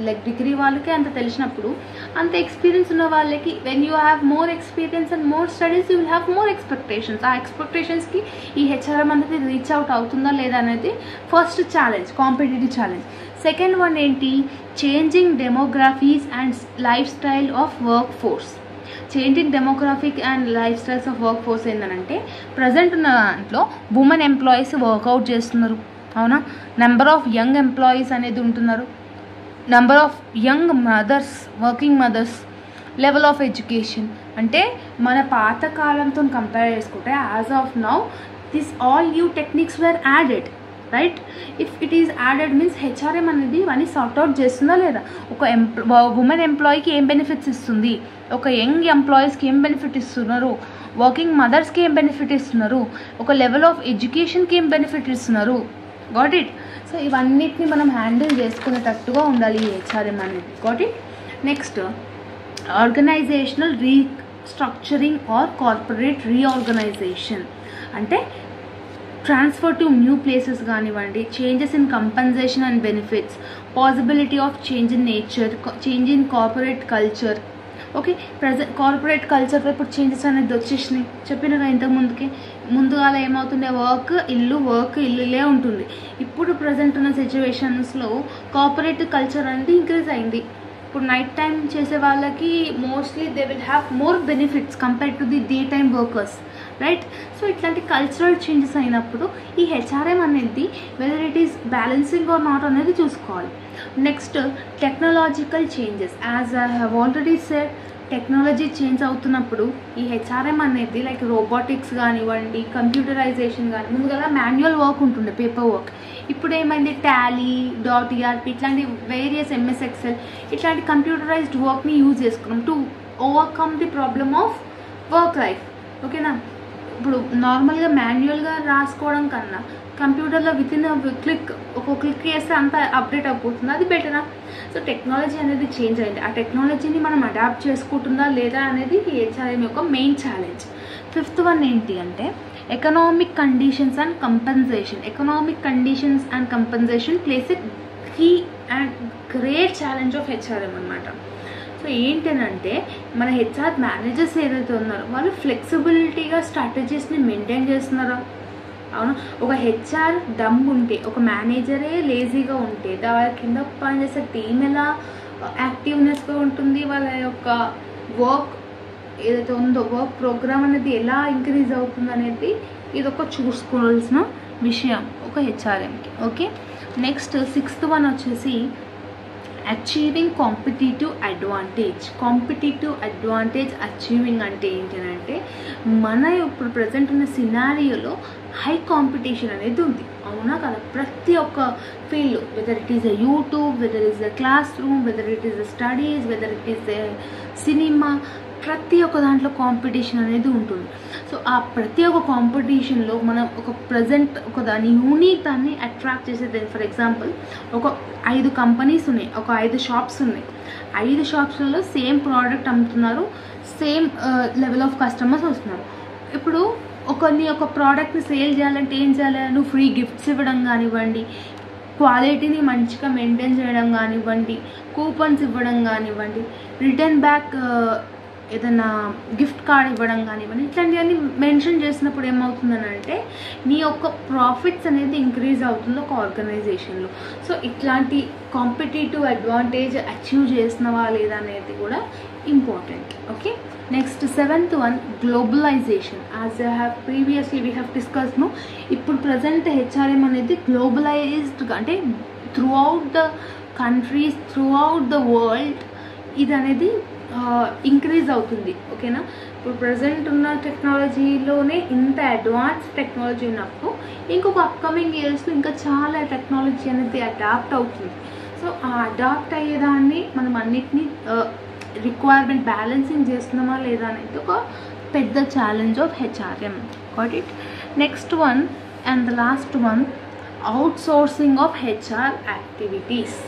S1: లైక్ డిగ్రీ వాళ్ళకి అంత తెలిసినప్పుడు అంత ఎక్స్పీరియన్స్ ఉన్న వాళ్ళకి when you have more experience and more studies you will have more expectations. ఆ ఎక్స్పెక్టేషన్స్కి ఈ హెచ్ఆర్ఎం అనేది రీచ్ అవుట్ అవుతుందా లేదా అనేది first challenge, competitive challenge. Second one ఏంటి? Changing demographies and lifestyle of workforce. Changing demographic and lifestyles of workforce ఏంటంటే present ఉన్న దాంట్లో ఉమెన్ ఎంప్లాయీస్ వర్కౌట్ చేస్తున్నారు, అవునా. నెంబర్ ఆఫ్ యంగ్ ఎంప్లాయీస్ అనేది ఉంటున్నారు, number of young mothers, working mothers, level of education. అంటే మన పాత కాలంతో కంపేర్ చేసుకుంటే as of now this all new techniques were added. Right. If it is added means HRM అనేది ఇవన్నీ సార్ట్అవుట్ చేస్తుందా లేదా, ఒక ఉమెన్ ఎంప్లాయీకి ఏం బెనిఫిట్స్ ఇస్తుంది, ఒక యంగ్ ఎంప్లాయీస్కి ఏం బెనిఫిట్ ఇస్తున్నారు, వర్కింగ్ మదర్స్కి ఏం బెనిఫిట్ ఇస్తున్నారు, ఒక లెవెల్ ఆఫ్ ఎడ్యుకేషన్కి ఏం బెనిఫిట్ ఇస్తున్నారు. Got it. సో ఇవన్నిటిని మనం హ్యాండిల్ చేసుకునేటట్టుగా ఉండాలి ఈ హెచ్ఆర్ఎం అనేది. Got it. Next organizational restructuring or corporate reorganization అంటే ట్రాన్స్ఫర్ టు న్యూ ప్లేసెస్ కానివ్వండి, changes in compensation and benefits, possibility of change in nature, change in corporate culture. Okay, corporate కల్చర్లో ఇప్పుడు changes అనేది వచ్చేసినాయి చెప్పినగా ఇంతకు ముందుగా ఏమవుతుండే వర్క్ ఇల్లులే ఉంటుంది. ఇప్పుడు ప్రజెంట్ ఉన్న సిచ్యువేషన్స్లో కార్పొరేట్ కల్చర్ అనేది ఇంక్రీజ్ అయింది. ఇప్పుడు నైట్ టైం చేసే వాళ్ళకి mostly they will have more benefits compare to the day time workers, right. So ఇట్లాంటి కల్చరల్ చేంజెస్ అయినప్పుడు ఈ హెచ్ఆర్ఎం అనేది whether it is balancing or not అనేది చూసుకోవాలి. Next technological changes. As I have already said, technology change అవుతున్నప్పుడు ఈ HRM అనేది like robotics కానివ్వండి, కంప్యూటరైజేషన్ కానీ, ముందుగా మాన్యువల్ వర్క్ ఉంటుండే, పేపర్ వర్క్. ఇప్పుడు ఏమైంది, టాలీ, .ERP ఇట్లాంటి వేరియస్ MS Excel ఇట్లాంటి కంప్యూటరైజ్డ్ వర్క్ని యూజ్ చేసుకున్నాం to overcome the problem of work life. ఓకేనా. ఇప్పుడు నార్మల్గా మాన్యువల్గా రాసుకోవడం కన్నా కంప్యూటర్లో వితిన్ ఒక క్లిక్ చేస్తే అంత అప్డేట్ అయిపోతుంది, అది బెటరా. సో టెక్నాలజీ అనేది చేంజ్ అయింది, ఆ టెక్నాలజీని మనం అడాప్ట్ చేసుకుంటుందా లేదా అనేది ఈ హెచ్ఆర్ఎం యొక్క మెయిన్ ఛాలెంజ్. ఫిఫ్త్ వన్ ఏంటి అంటే economic conditions and compensation. Economic conditions and compensation plays a key and great challenge of HRM అనమాట. సో ఏంటంటే మన హెచ్ఆర్ మేనేజర్స్ ఏదైతే ఉన్నారో వాళ్ళు ఫ్లెక్సిబిలిటీగా స్ట్రాటజీస్ని మెయింటైన్ చేస్తున్నారా. అవును, ఒక హెచ్ఆర్ డమ్ ఉంటే, ఒక మేనేజరే లేజీగా ఉంటే వాళ్ళ కింద పనిచేసే టీం ఎలా యాక్టివ్నెస్గా ఉంటుంది, వాళ్ళ యొక్క వర్క్ ఏదైతే ఉందో వర్క్ ప్రోగ్రామ్ అనేది ఎలా ఇంక్రీజ్ అవుతుంది అనేది ఇది ఒక చూసుకోవాల్సిన విషయం ఒక హెచ్ఆర్ఎంకి. ఓకే. నెక్స్ట్ సిక్స్త్ వన్ వచ్చేసి achieving competitive advantage. Competitive advantage achieving అంటే ఏంటంటే మన ఇప్పుడు ప్రజెంట్ ఉన్న సినారియోలో హై కాంపిటీషన్ అనేది ఉంది, అవునా కదా. ప్రతి ఒక్క field, weather it is a YouTube, weather it is a class room, weather it is a studies, weather it is a cinema, ప్రతి ఒక్క దాంట్లో కాంపిటీషన్ అనేది ఉంటుంది. సో ఆ ప్రతి ఒక్క కాంపిటీషన్లో మనం ఒక ప్రజెంట్ ఒక దాన్ని యూనిక్ దాన్ని అట్రాక్ట్ చేసేది. ఫర్ ఎగ్జాంపుల్ ఒక 5 కంపెనీస్ ఉన్నాయి, ఒక 5 షాప్స్ ఉన్నాయి, 5 షాప్స్లలో సేమ్ ప్రోడక్ట్ అమ్ముతున్నారు, సేమ్ లెవెల్ ఆఫ్ కస్టమర్స్ వస్తున్నారు. ఇప్పుడు ఒక ప్రోడక్ట్ని సేల్ చేయాలంటే ఏం చేయాలి, నువ్వు ఫ్రీ గిఫ్ట్స్ ఇవ్వడం కానివ్వండి, క్వాలిటీని మంచిగా మెయింటైన్ చేయడం కానివ్వండి, కూపన్స్ ఇవ్వడం కానివ్వండి, రిటర్న్ బ్యాక్ ఏదైనా గిఫ్ట్ కార్డ్ ఇవ్వడం కానివ్వండి, ఇట్లాంటివన్నీ మెన్షన్ చేసినప్పుడు ఏమవుతుందనంటే నీ యొక్క ప్రాఫిట్స్ అనేది ఇంక్రీజ్ అవుతుంది ఒక ఆర్గనైజేషన్లో. సో ఇట్లాంటి కాంపిటేటివ్ అడ్వాంటేజ్ అచీవ్ చేసినవా లేదా అనేది కూడా important. Okay. Next seventh one globalization. As I have previously we have discussed ఇప్పుడు ప్రజెంట్ హెచ్ఆర్ఎం అనేది గ్లోబలైజ్డ్ అంటే throughout the countries, throughout the world ఇది అనేది ఇంక్రీజ్ అవుతుంది. ఓకేనా. ఇప్పుడు ప్రజెంట్ ఉన్న టెక్నాలజీలోనే ఇంత అడ్వాన్స్ టెక్నాలజీ ఉన్నప్పుడు ఇంకొక అప్కమింగ్ ఇయర్స్లో ఇంకా చాలా టెక్నాలజీ అనేది అడాప్ట్ అవుతుంది. సో ఆ అడాప్ట్ అయ్యేదాన్ని మనం అన్నిటినీ రిక్వైర్మెంట్ బ్యాలెన్సింగ్ చేస్తున్నామా లేదా అనేది ఒక పెద్ద challenge of HRM. Got it. Next one and the last one outsourcing of HR activities.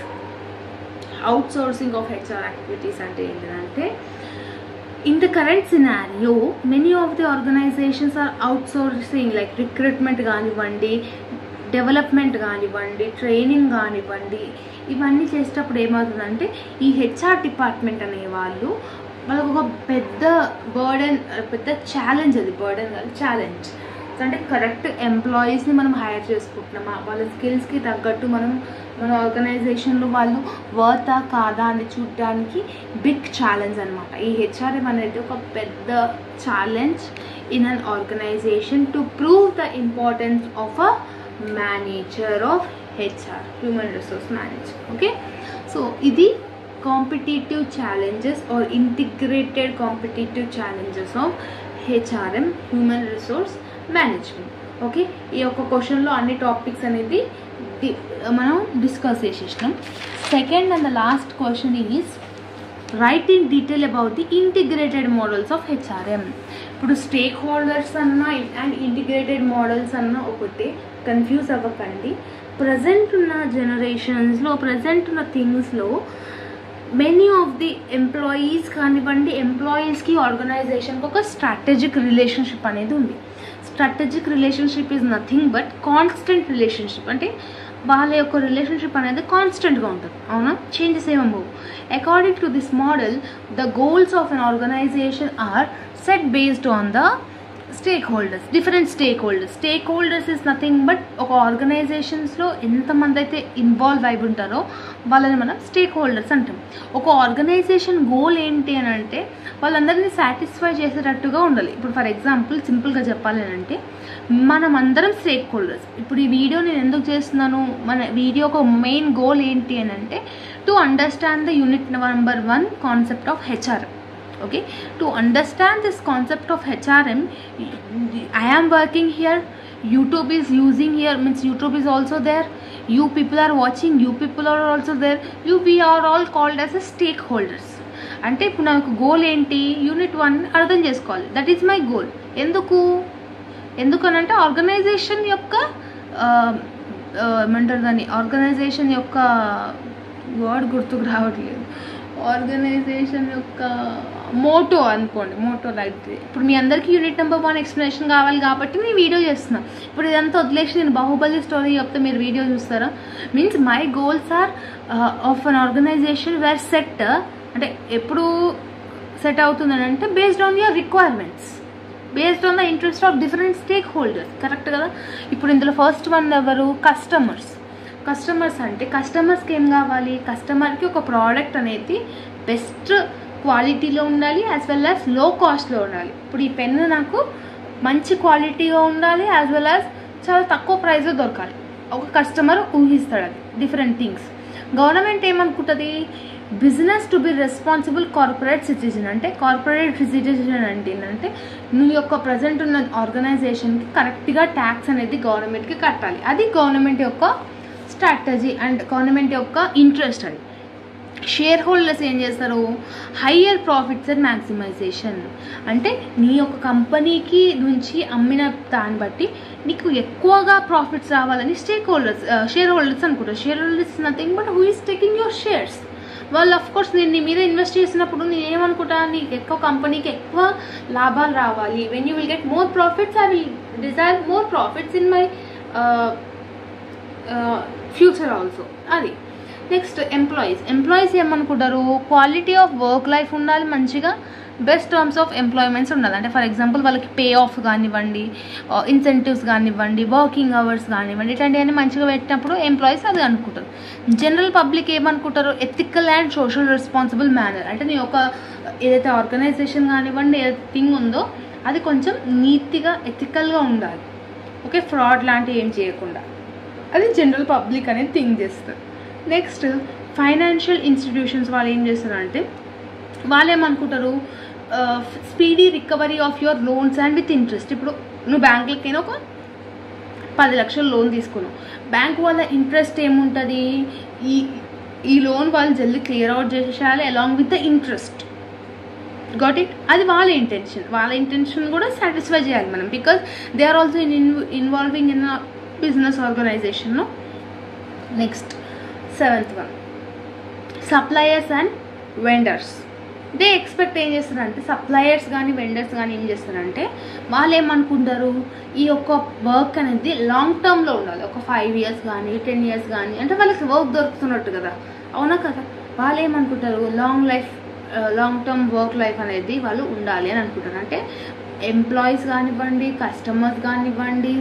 S1: Outsourcing of HR activities అంటే ఏంటంటే in the current scenario many of the organizations are outsourcing like recruitment కానివ్వండి, development కానివ్వండి, training కానివ్వండి, ఇవన్నీ చేసేటప్పుడు ఏమవుతుందంటే ఈ HR department అనే వాళ్ళకు ఒక పెద్ద బర్డెన్, పెద్ద ఛాలెంజ్, అది బర్డెన్ కాదు ఛాలెంజ్. అంటే కరెక్ట్ ఎంప్లాయీస్ని మనం హైర్ చేసుకుంటున్నామా, వాళ్ళ స్కిల్స్కి తగ్గట్టు మన ఆర్గనైజేషన్లో వాళ్ళు వర్తా కాదా అని చూడడానికి బిగ్ ఛాలెంజ్ అనమాట. ఈ హెచ్ఆర్ఎం అనేది ఒక పెద్ద challenge in an organization to prove the importance of a manager of HR, human resource manager. Okay. So ఇది competitive challenges or integrated competitive challenges of HRM, human resource management. Okay, ఈ యొక్క క్వశ్చన్లో అన్ని topics అనేది మనం discuss చేసేసినాం. Second and the last question is write in detail about the integrated models of HRM. ఇప్పుడు stakeholders అన్న and integrated models అన్న ఒకటే, కన్ఫ్యూజ్ అవ్వకండి. ప్రజెంట్ ఉన్న జనరేషన్స్లో, ప్రజెంట్ ఉన్న థింగ్స్లో మెనీ ఆఫ్ ది ఎంప్లాయీస్ కానివ్వండి, ఎంప్లాయీస్కి ఆర్గనైజేషన్కి ఒక స్ట్రాటజిక్ రిలేషన్షిప్ అనేది ఉంది. Strategic relationship is nothing but constant relationship. అంటే వాళ్ళ యొక్క రిలేషన్షిప్ అనేది కాన్స్టెంట్గా ఉంటుంది, అవునా, చేంజెస్ ఏమవు. According to this model the goals of an organization are set based on the stakeholders, different stakeholders. Stakeholders is nothing but ఒక ఆర్గనైజేషన్స్లో ఎంతమంది అయితే ఇన్వాల్వ్ అయి ఉంటారో వాళ్ళని మనం స్టేక్ హోల్డర్స్ అంటాం. ఒక ఆర్గనైజేషన్ గోల్ ఏంటి అని అంటే వాళ్ళందరినీ సాటిస్ఫై చేసేటట్టుగా ఉండాలి. ఇప్పుడు ఫర్ ఎగ్జాంపుల్ సింపుల్గా చెప్పాలి అంటే మనం అందరం స్టేక్ హోల్డర్స్. ఇప్పుడు ఈ వీడియో నేను ఎందుకు చేస్తున్నాను, మన వీడియో ఒక మెయిన్ గోల్ ఏంటి అని అంటే to understand the unit number 1 concept of HRM. Okay, to understand this concept of HRM, I am working here, YouTube is using here, means YouTube is also there, you people are watching, you people are also there, we are all called as a stakeholders. అంటే ఇప్పుడు నాకు goal ఏంటి, unit 1 అర్థం చేసుకోవాలి, that is my goal. ఎందుకనంటే organisation యొక్క ఏమంటారు దాన్ని, ఆర్గనైజేషన్ యొక్క వర్డ్ గుర్తుకు రావట్లేదు, ఆర్గనైజేషన్ యొక్క మోటో అనుకోండి, మోటో లైక్. ఇప్పుడు మీ అందరికీ యూనిట్ నెంబర్ 1 ఎక్స్ప్లెనేషన్ కావాలి కాబట్టి నేను వీడియో చేస్తున్నాను. ఇప్పుడు ఇదంతా వదిలేసి నేను బాహుబలి స్టోరీ చెప్తే మీరు వీడియో చూస్తారా? Means my goals are of an organization were set, అంటే ఎప్పుడు సెట్ అవుతుందని అంటే based on your requirements, based on the interest of different stakeholders. Correct కదా? ఇప్పుడు ఇందులో ఫస్ట్ వన్ ఎవరు, కస్టమర్స్. కస్టమర్స్ అంటే కస్టమర్స్కి ఏం కావాలి, కస్టమర్కి ఒక ప్రోడక్ట్ అనేది బెస్ట్ క్వాలిటీలో ఉండాలి, యాజ్ వెల్ యాజ్ లో కాస్ట్లో ఉండాలి. ఇప్పుడు ఈ పెన్ను నాకు మంచి క్వాలిటీగా ఉండాలి, యాజ్ వెల్ యాజ్ చాలా తక్కువ ప్రైస్లో దొరకాలి. ఒక కస్టమర్ ఊహిస్తాడు అది, డిఫరెంట్ థింగ్స్. గవర్నమెంట్ ఏమనుకుంటుంది, business to be responsible corporate citizen. అంటే కార్పొరేట్ సిటిజన్ అంటే ఏంటంటే నువ్వు యొక్క ప్రజెంట్ ఉన్న ఆర్గనైజేషన్కి కరెక్ట్గా ట్యాక్స్ అనేది గవర్నమెంట్కి కట్టాలి. అది గవర్నమెంట్ యొక్క స్ట్రాటజీ అండ్ గవర్నమెంట్ యొక్క ఇంట్రెస్ట్. అది షేర్ హోల్డర్స్ ఏం చేస్తారు, హయ్యర్ ప్రాఫిట్స్ అండ్ మ్యాక్సిమైజేషన్. అంటే నీ యొక్క కంపెనీకి నుంచి అమ్మిన దాన్ని బట్టి నీకు ఎక్కువగా ప్రాఫిట్స్ రావాలని స్టేక్ హోల్డర్స్, షేర్ హోల్డర్స్ అనుకుంటారు. Share holders nothing but who is taking your shares. వాళ్ళు అఫ్ కోర్స్ నేను నీ మీద ఇన్వెస్ట్ చేసినప్పుడు నేను ఏమనుకుంటా, నీకు ఎక్కువ కంపెనీకి ఎక్కువ లాభాలు రావాలి. When you will get more profits, I will desire more profits in my future also. అది నెక్స్ట్ ఎంప్లాయీస్ ఏమనుకుంటారు, క్వాలిటీ ఆఫ్ వర్క్ లైఫ్ ఉండాలి, మంచిగా బెస్ట్ టర్మ్స్ ఆఫ్ ఎంప్లాయ్మెంట్స్ ఉండాలి. అంటే ఫర్ ఎగ్జాంపుల్ వాళ్ళకి పే ఆఫ్ కానివ్వండి, ఇన్సెంటివ్స్ కానివ్వండి, వర్కింగ్ అవర్స్ కానివ్వండి, ఇట్లాంటివన్నీ మంచిగా పెట్టినప్పుడు ఎంప్లాయీస్ అది అనుకుంటారు. జనరల్ పబ్లిక్ ఏమనుకుంటారు, ethical and social responsible manner. అంటే నీ ఒక ఏదైతే ఆర్గనైజేషన్ కానివ్వండి, ఏదైతే థింగ్ ఉందో అది కొంచెం నీట్గా ఎథికల్గా ఉండాలి. ఓకే, ఫ్రాడ్ లాంటివి ఏం చేయకుండా, అది జనరల్ పబ్లిక్ అనేది థింక్ చేస్తారు. నెక్స్ట్ ఫైనాన్షియల్ ఇన్స్టిట్యూషన్స్ వాళ్ళు ఏం చేస్తారంటే వాళ్ళు ఏమనుకుంటారు, speedy recovery of your loans and with interest. ఇప్పుడు నువ్వు బ్యాంకులకైనా ఒక 10 లక్షలు లోన్ తీసుకున్నావు, బ్యాంక్ వాళ్ళ ఇంట్రెస్ట్ ఏముంటుంది, ఈ లోన్ వాళ్ళు జల్దీ క్లియర్ అవుట్ చేసేయాలి along with the interest. Got it? అది వాళ్ళ ఇంటెన్షన్ కూడా సాటిస్ఫై చేయాలి మనం, because they are also involving in business organization. Next 7th one, suppliers and vendors. They expect ఏం చేస్తారంటే, సప్లయర్స్ కానీ వెండర్స్ కానీ ఏం చేస్తారంటే వాళ్ళు ఏమనుకుంటారు, ఈ యొక్క వర్క్ అనేది లాంగ్ టర్మ్లో ఉండాలి. ఒక 5 years కానీ 10 years కానీ, అంటే వాళ్ళకి వర్క్ దొరుకుతున్నట్టు కదా, అవునా కదా? వాళ్ళు ఏమనుకుంటారు, లాంగ్ టర్మ్ వర్క్ లైఫ్ అనేది వాళ్ళు ఉండాలి అని అనుకుంటారు. అంటే ఎంప్లాయీస్ కానివ్వండి, కస్టమర్స్ కానివ్వండి,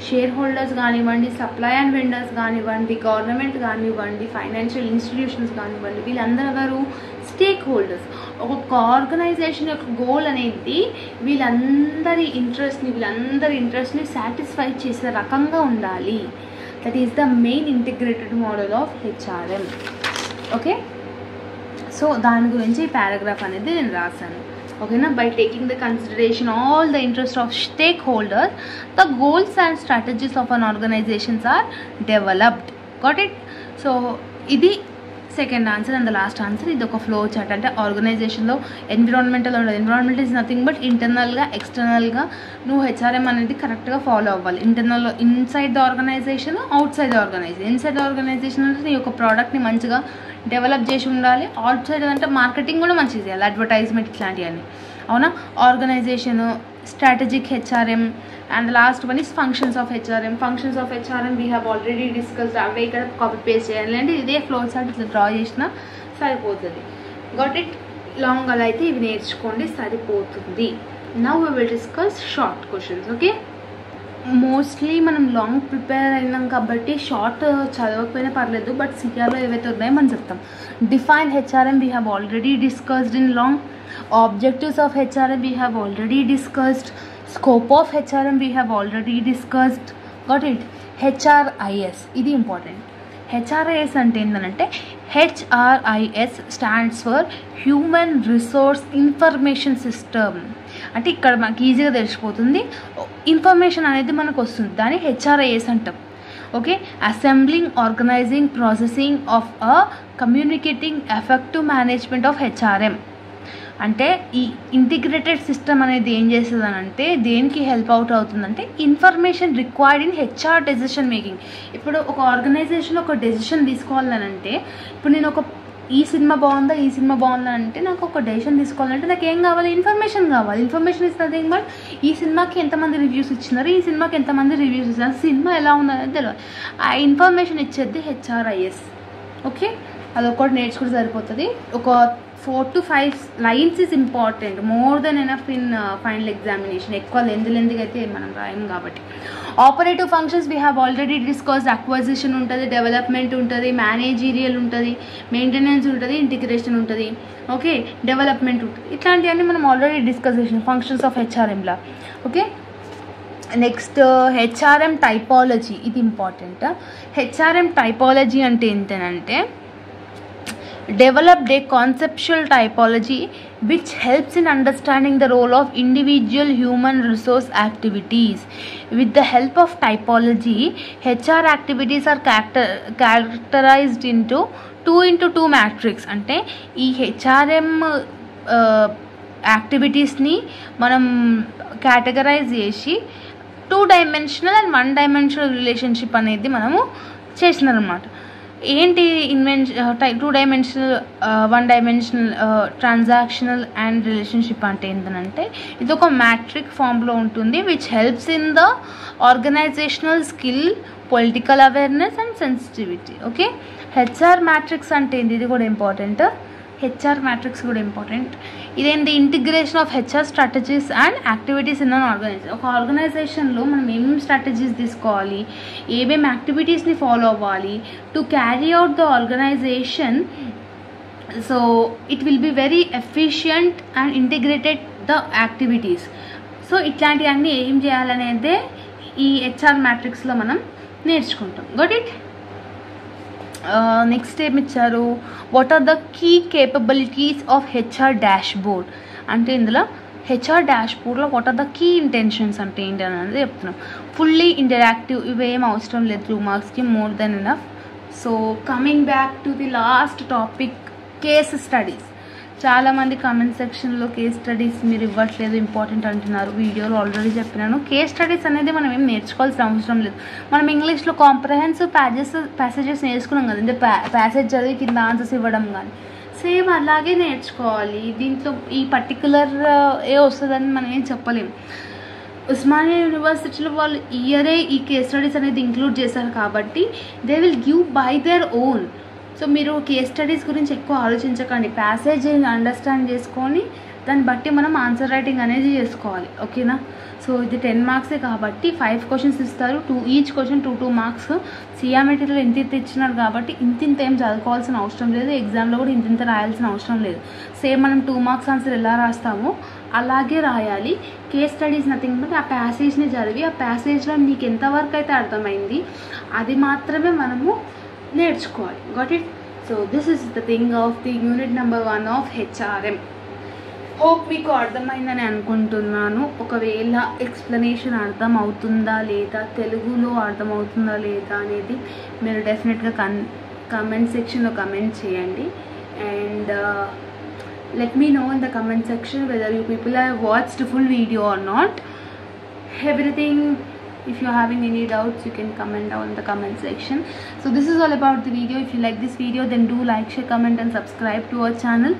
S1: షేర్ హోల్డర్స్ కానివ్వండి, సప్లై అండ్ వెండర్స్ కానివ్వండి, గవర్నమెంట్ కానివ్వండి, ఫైనాన్షియల్ ఇన్స్టిట్యూషన్స్ కానివ్వండి, వీళ్ళందరూ ఎవరు, స్టేక్ హోల్డర్స్. ఒక్కొక్క ఆర్గనైజేషన్ యొక్క గోల్ అనేది వీళ్ళందరి ఇంట్రెస్ట్ని సాటిస్ఫై చేసే రకంగా ఉండాలి. That is the main integrated model of HRM. Okay, so దాని గురించి ఈ పారాగ్రాఫ్ అనేది నేను రాశాను. Okay, now by taking the consideration all the interest of stakeholders, the goals and strategies of an organization are developed. Got it? So ఇది second answer and the last answer. ఇది ఒక flow chart. అంటే ఆర్గనైజేషన్లో environmental ఉండదు. Environment is nothing but ఇంటర్నల్గా ఎక్స్టర్నల్గా నువ్వు HRM అనేది కరెక్ట్గా ఫాలో అవ్వాలి. ఇంటర్నల్లో inside the organization, outside the organization. Inside the organization అంటే నీ యొక్క ప్రోడక్ట్ని మంచిగా డెవలప్ చేసి ఉండాలి. అవుట్ సైడ్ అంటే మార్కెటింగ్ కూడా మంచిగా చేయాలి, అడ్వర్టైజ్మెంట్ ఇట్లాంటివన్నీ. అవునా? Organization, strategic HRM and the last one is functions of HRM. Functions of HRM we have already discussed. అవే ఇక్కడ కాపీ పేస్ట్ చేయాలి అంటే ఇదే ఫ్లో చార్ట్ ఇట్లా డ్రా చేసినా సరిపోతుంది. Got it? లాంగ్ అలా అయితే ఇవి నేర్చుకోండి, సరిపోతుంది. Now we will discuss short questions. Okay, mostly మనం లాంగ్ ప్రిపేర్ అయినాం కాబట్టి షార్ట్ చదవకపోయినా పర్లేదు, బట్ సిఆర్లో ఏవైతే ఉన్నాయో మనం చెప్తాం. Define HRM we have already discussed in long. Objectives of HRM we have already discussed. Scope of HRM we have already discussed. Got it? HRIS ఇది important. HRIS అంటే ఏంటంటే HRIS stands for human resource information system. అంటే ఇక్కడ మనకి ఈజీగా తెలిసిపోతుంది, information అనేది మనకు వస్తుంది, దాన్ని HRIS అంటాం. Okay, assembling, organizing, processing of a communicating effective management of HRM. అంటే ఈ ఇంటిగ్రేటెడ్ సిస్టమ్ అనేది ఏం చేస్తుంది అని అంటే దేనికి హెల్ప్ అవుట్ అవుతుందంటే information required in HR decision making. ఇప్పుడు ఒక ఆర్గనైజేషన్లో ఒక డెసిషన్ తీసుకోవాలని అంటే, ఇప్పుడు నేను ఒక ఈ సినిమా బాగుందా, ఈ సినిమా బాగుందా అంటే నాకు ఒక డెసిషన్ తీసుకోవాలంటే నాకు ఏం కావాలి? ఇన్ఫర్మేషన్ కావాలి. ఇన్ఫర్మేషన్ ఇస్తుంది బట్ ఈ సినిమాకి ఎంతమంది రివ్యూస్ ఇచ్చినారు, ఈ సినిమాకి ఎంతమంది రివ్యూస్ ఇచ్చినారు, సినిమా ఎలా ఉందనేది తెలియదు. ఆ ఇన్ఫర్మేషన్ ఇచ్చేది HRIS. ఓకే, అదొకటి నేర్చుకుంటే సరిపోతుంది. ఒక 4 to 5 lines is important, more than enough in final examination. ఎక్కువ లెంత్గా అయితే మనం రాయం కాబట్టి. Operative functions we have already discuss. Acquisition ఉంటుంది, డెవలప్మెంట్ ఉంటుంది, మేనేజీరియల్ ఉంటుంది, మెయింటెనెన్స్ ఉంటుంది, ఇంటిగ్రేషన్ ఉంటుంది, ఓకే, డెవలప్మెంట్ ఉంటుంది. ఇట్లాంటివన్నీ మనం ఆల్రెడీ డిస్కస్ చేసాం ఫంక్షన్స్ ఆఫ్ హెచ్ఆర్ఎంలా. ఓకే, నెక్స్ట్ హెచ్ఆర్ఎం టైపాలజీ, ఇది ఇంపార్టెంట్. హెచ్ఆర్ఎం టైపాలజీ అంటే ఏంటంటే developed a conceptual typology which helps in understanding the role of individual human resource activities. With the help of typology, HR activities are characterized into 2x2 matrix. అంటే ఈ HRM యాక్టివిటీస్ని మనం categorise చేసి 2-dimensional and 1-dimensional relationship అనేది మనము చేసినారనమాట. ఏంటి 2-dimensional, 1-dimensional, transactional and relationship అంటే ఏంటంటే ఇది ఒక మ్యాట్రిక్ ఫామ్లో ఉంటుంది, which helps in the organizational skill, political awareness and sensitivity. Okay, HR matrix అంటే ఏంటి, ఇది కూడా ఇంపార్టెంట్. హెచ్ఆర్ మ్యాట్రిక్స్ కూడా ఇంపార్టెంట్. ఇదేంటి? Integration of HR strategies and activities in an organization. ఒక ఆర్గనైజేషన్లో మనం ఏమేమి స్ట్రాటజీస్ తీసుకోవాలి, ఏమేమి యాక్టివిటీస్ని ఫాలో అవ్వాలి to carry out the organization. So it will be very efficient and integrated the activities. So ఇట్లాంటివన్నీ ఏం చేయాలనేదే ఈ హెచ్ఆర్ మ్యాట్రిక్స్లో మనం నేర్చుకుంటాం. Got it? నెక్స్ట్ ఏమి ఇచ్చారు, what are the key capabilities of HR dashboard అంటే ఇందులో హెచ్ఆర్ డాష్ బోర్డ్లో what are the key intentions అంటే ఏంటి అనేది చెప్తున్నాం. ఫుల్లీ ఇంటరాక్టివ్, ఇవేం అవసరం లేదు 2 మార్క్స్కి, more than enough. So coming back to the last topic, case studies. చాలామంది కామెంట్ సెక్షన్లో కేస్ స్టడీస్ మీరు ఇవ్వట్లేదు, ఇంపార్టెంట్ అంటున్నారు. వీడియోలో ఆల్రెడీ చెప్పినాను, కేస్ స్టడీస్ అనేది మనం ఏం నేర్చుకోవాల్సిన అవసరం లేదు. మనం ఇంగ్లీష్లో కాంప్రహెన్సివ్ ప్యాసేజెస్ నేర్చుకున్నాం కదండి, ప్యాసేజ్ చదివి కింద ఆన్సర్స్ ఇవ్వడం కానీ, సేమ్ అలాగే నేర్చుకోవాలి. దీంట్లో ఈ పర్టికులర్ ఏ వస్తుందని మనం ఏం చెప్పలేము. ఉస్మానియా యూనివర్సిటీలో వాళ్ళు ఇయరే ఈ కేస్ స్టడీస్ అనేది ఇంక్లూడ్ చేశారు కాబట్టి they will give by their own. So మీరు కేస్ స్టడీస్ గురించి ఎక్కువ ఆలోచించకండి, ప్యాసేజ్ అండర్స్టాండ్ చేసుకొని దాన్ని బట్టి మనం ఆన్సర్ రైటింగ్ అనేది చేసుకోవాలి. ఓకేనా? సో ఇది 10 మార్క్సే కాబట్టి 5 క్వశ్చన్స్ ఇస్తారు, each question 2 marks. CR material ఇంత ఇచ్చినారు కాబట్టి ఇంత ఏం చదువుకోవాల్సిన అవసరం లేదు, ఎగ్జామ్లో కూడా ఇంత రాయాల్సిన అవసరం లేదు. సేమ్ మనం 2 మార్క్స్ ఆన్సర్ ఎలా రాస్తామో అలాగే రాయాలి. కేస్ స్టడీస్ నథింగ్ బట్ ఆ ప్యాసేజ్ని చదివి ఆ ప్యాసేజ్లో మీకు ఎంతవరకు అయితే అర్థమైంది అది మాత్రమే మనము నేర్చుకోవాలి. Got it? So this is the thing of the unit number 1 of HRM. Hope మీకు అర్థమైందని అనుకుంటున్నాను. ఒకవేళ ఎక్స్ప్లెనేషన్ అర్థం అవుతుందా లేదా, తెలుగులో అర్థమవుతుందా లేదా అనేది మీరు డెఫినెట్గా కమెంట్ సెక్షన్లో కమెంట్ చేయండి. And let me know in the comment section whether you people have watched full video or not. Everything, if you're having any doubts, you can comment down in the comment section. So this is all about the video. If you like this video, then do like, share, comment and subscribe to our channel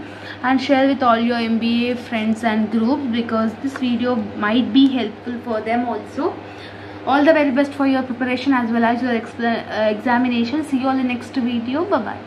S1: and share with all your MBA friends and groups, because this video might be helpful for them also. All the very best for your preparation as well as your examination. See you all in the next video. Bye bye.